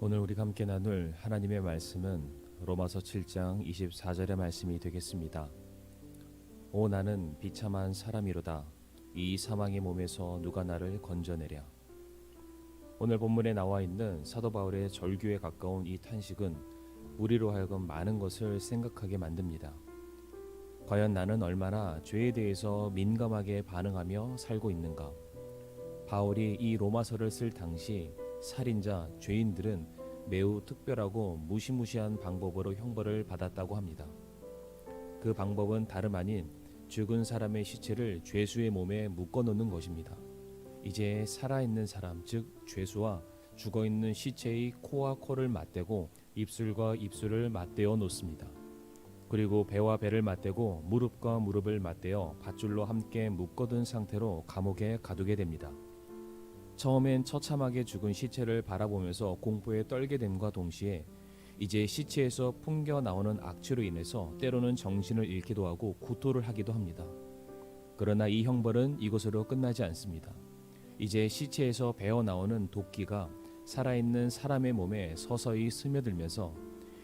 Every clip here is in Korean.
오늘 우리가 함께 나눌 하나님의 말씀은 로마서 7장 24절의 말씀이 되겠습니다. 오 나는 비참한 사람이로다. 이 사망의 몸에서 누가 나를 건져내랴. 오늘 본문에 나와 있는 사도 바울의 절규에 가까운 이 탄식은 우리로 하여금 많은 것을 생각하게 만듭니다. 과연 나는 얼마나 죄에 대해서 민감하게 반응하며 살고 있는가? 바울이 이 로마서를 쓸 당시 살인자, 죄인들은 매우 특별하고 무시무시한 방법으로 형벌을 받았다고 합니다. 그 방법은 다름 아닌 죽은 사람의 시체를 죄수의 몸에 묶어놓는 것입니다. 이제 살아있는 사람, 즉 죄수와 죽어있는 시체의 코와 코를 맞대고 입술과 입술을 맞대어 놓습니다. 그리고 배와 배를 맞대고 무릎과 무릎을 맞대어 밧줄로 함께 묶어둔 상태로 감옥에 가두게 됩니다. 처음엔 처참하게 죽은 시체를 바라보면서 공포에 떨게 됨과 동시에 이제 시체에서 풍겨 나오는 악취로 인해서 때로는 정신을 잃기도 하고 구토를 하기도 합니다. 그러나 이 형벌은 이것으로 끝나지 않습니다. 이제 시체에서 배어 나오는 도끼가 살아있는 사람의 몸에 서서히 스며들면서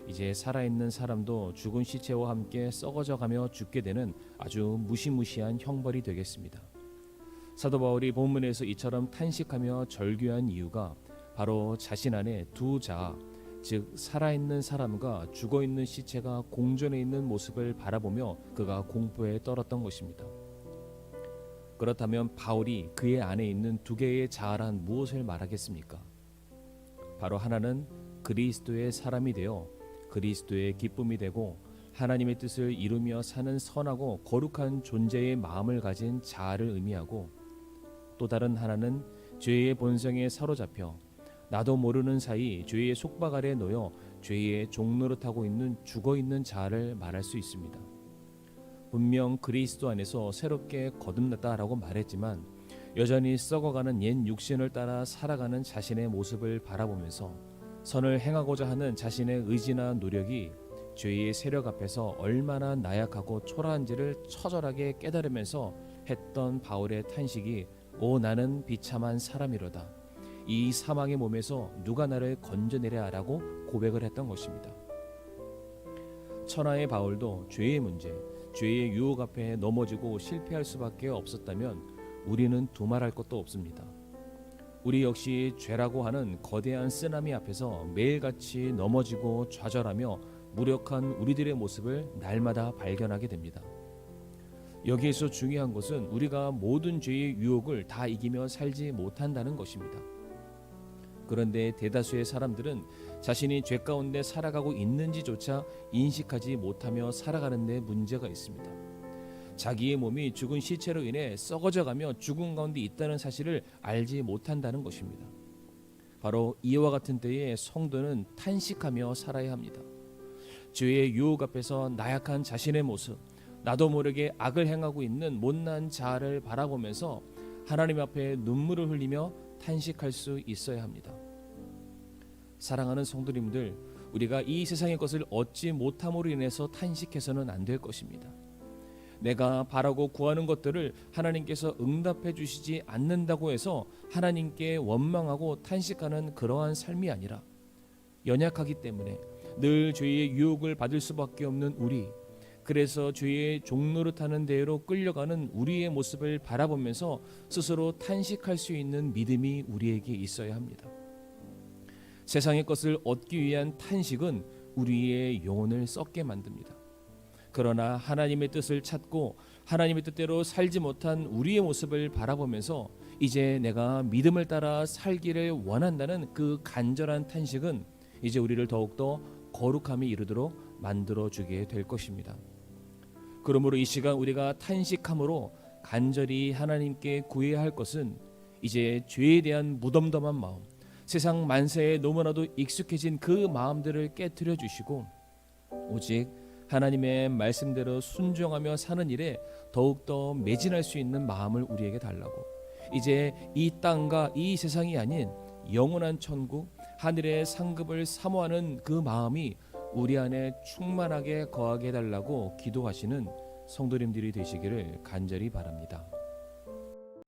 이제 살아있는 사람도 죽은 시체와 함께 썩어져가며 죽게 되는 아주 무시무시한 형벌이 되겠습니다. 사도 바울이 본문에서 이처럼 탄식하며 절규한 이유가 바로 자신 안에 두 자아, 즉 살아있는 사람과 죽어있는 시체가 공존해 있는 모습을 바라보며 그가 공포에 떨었던 것입니다. 그렇다면 바울이 그의 안에 있는 두 개의 자아란 무엇을 말하겠습니까? 바로 하나는 그리스도의 사람이 되어 그리스도의 기쁨이 되고 하나님의 뜻을 이루며 사는 선하고 거룩한 존재의 마음을 가진 자아를 의미하고, 또 다른 하나는 죄의 본성에 사로잡혀 나도 모르는 사이 죄의 속박 아래 놓여 죄의 종노릇하고 있는 죽어있는 자아를 말할 수 있습니다. 분명 그리스도 안에서 새롭게 거듭났다라고 말했지만 여전히 썩어가는 옛 육신을 따라 살아가는 자신의 모습을 바라보면서 선을 행하고자 하는 자신의 의지나 노력이 죄의 세력 앞에서 얼마나 나약하고 초라한지를 처절하게 깨달으면서 했던 바울의 탄식이 오 나는 비참한 사람이로다. 이 사망의 몸에서 누가 나를 건져내랴 라고 고백을 했던 것입니다. 천하의 바울도 죄의 문제, 죄의 유혹 앞에 넘어지고 실패할 수밖에 없었다면 우리는 두말할 것도 없습니다. 우리 역시 죄라고 하는 거대한 쓰나미 앞에서 매일같이 넘어지고 좌절하며 무력한 우리들의 모습을 날마다 발견하게 됩니다. 여기에서 중요한 것은 우리가 모든 죄의 유혹을 다 이기며 살지 못한다는 것입니다. 그런데 대다수의 사람들은 자신이 죄 가운데 살아가고 있는지조차 인식하지 못하며 살아가는 데 문제가 있습니다. 자기의 몸이 죽은 시체로 인해 썩어져가며 죽음 가운데 있다는 사실을 알지 못한다는 것입니다. 바로 이와 같은 때에 성도는 탄식하며 살아야 합니다. 죄의 유혹 앞에서 나약한 자신의 모습, 나도 모르게 악을 행하고 있는 못난 자아를 바라보면서 하나님 앞에 눈물을 흘리며 탄식할 수 있어야 합니다. 사랑하는 성도님들, 우리가 이 세상의 것을 얻지 못함으로 인해서 탄식해서는 안 될 것입니다. 내가 바라고 구하는 것들을 하나님께서 응답해 주시지 않는다고 해서 하나님께 원망하고 탄식하는 그러한 삶이 아니라, 연약하기 때문에 늘 죄의 유혹을 받을 수밖에 없는 우리, 그래서 죄의 종노릇하는 대로 끌려가는 우리의 모습을 바라보면서 스스로 탄식할 수 있는 믿음이 우리에게 있어야 합니다. 세상의 것을 얻기 위한 탄식은 우리의 영혼을 썩게 만듭니다. 그러나 하나님의 뜻을 찾고 하나님의 뜻대로 살지 못한 우리의 모습을 바라보면서 이제 내가 믿음을 따라 살기를 원한다는 그 간절한 탄식은 이제 우리를 더욱더 거룩함에 이르도록 만들어주게 될 것입니다. 그러므로 이 시간 우리가 탄식함으로 간절히 하나님께 구해야 할 것은 이제 죄에 대한 무덤덤한 마음, 세상 만세에 너무나도 익숙해진 그 마음들을 깨트려 주시고 오직 하나님의 말씀대로 순종하며 사는 일에 더욱더 매진할 수 있는 마음을 우리에게 달라고, 이제 이 땅과 이 세상이 아닌 영원한 천국, 하늘의 상급을 사모하는 그 마음이 우리 안에 충만하게 거하게 해달라고 기도하시는 성도님들이 되시기를 간절히 바랍니다.